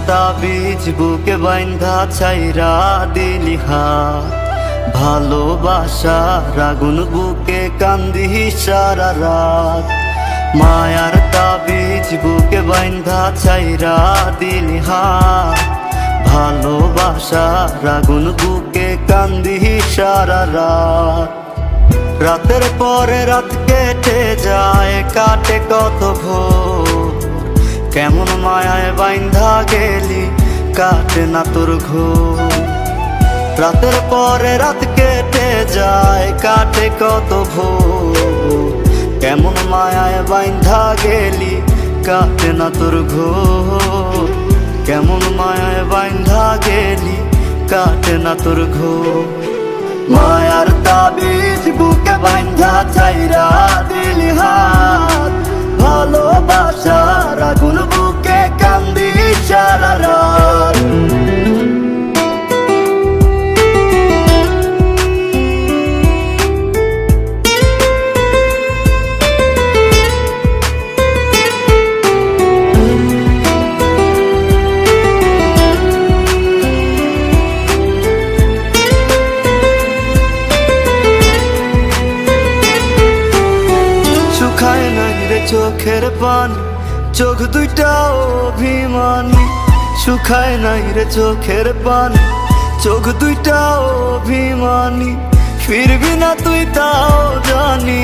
তাবিজ বুকে বাইন্ধা ছাইরা দিলি হাত, ভালোবাসার আগুন বুকে কান্দি সারা রাত। মায়ার তাবিজ বুকে বাইন্ধা ছাইরা দিলি হাত, ভালোবাসার আগুন বুকে কান্দি সারা রাত। রাতের পরে রাত কেটে যায়, কাটে কত ভোর, কেমন মায়ায় বাইন্ধা গেলি কাটে না তোর ঘোর। রাতের পরে রাত কেটে যায়, কাটে কত ভোর, কেমন মায়ায় বাইন্ধা গেলি কাটে না তোর ঘোর। কেমন মায়ায় বাইন্ধা গেলি কাটে না তোর ঘোর। মায়ার তাবিজ বুকে বাইন্ধা ছাইরা দিলি হাত, ভালোবাসার আগুন বুকে কান্দি সারা রাত। শুকায় নাই রে চোখের পানি, চোখ দুইটা অভিমানী। শুকায় নাই রে চোখের পানি, চোখ দুইটা অভিমানী। ফিরবি না তুই তাও জানি,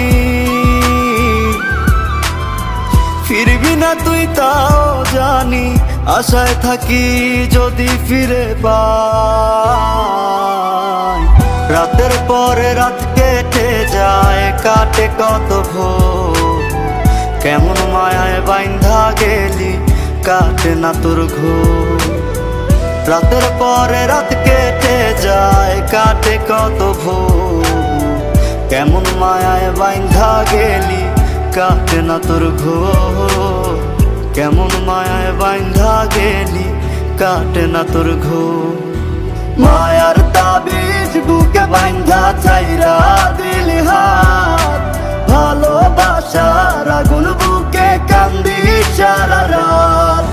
ফিরবি না তুই তাও জানি। আশায় থাকি যদি ফিরে পাই। রাতের পরে রাত কেটে যায়, কাটে কত ভোর, কেমন মায়ায় বাইন্ধা গেলি কাটে না তোর ঘোর। রাতের পরে রাত কেটে যায়, কাটে কত ভোর, কেমন মায়ায় বাইন্ধা গেলি কাটে না তোর ঘোর। কেমন মায়ায় বাইন্ধা গেলি কাটে না তোর ঘোর। মায়ার তাবিজ বুকে বাইন্ধা ছাইরা দিলি হাত, ভালোবাসার আগুন বুকে কান্দি সারা রাত।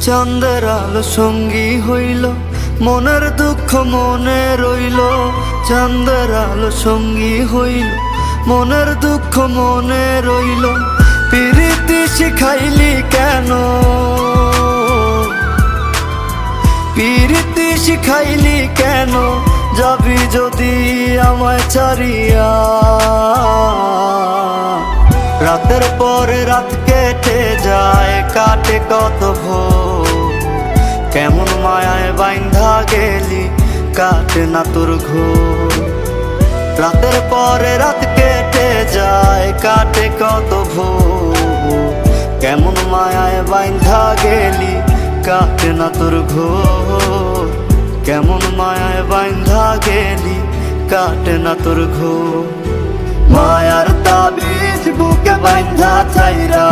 চাঁদের আলো সঙ্গী হইল, মনের দুঃখ মনে রইল। চাঁদের আলো সঙ্গী হইল, মনের দুঃখ মনে রইল। প্রীতি শিখাইলি কেন, প্রীতি শিখাইলি কেন, যাবি যদি আমায় ছাড়িয়া। রাতের পরে রাত কেটে যায়, কাটে কত ভোর, কেমন মায়ায় বাইন্ধা গেলি কাটে না তোর ঘোর। রাতের পরে রাত কেটে যায়, কাটে কত ভোর, কেমন মায়ায় বাইন্ধা গেলি কাটে না তোর ঘোর। কেমন মায়ায় বাইন্ধা গেলি কাটে না তোর ঘোর। মায়ার তাবিজ বুকে বাইন্ধা ছাইরা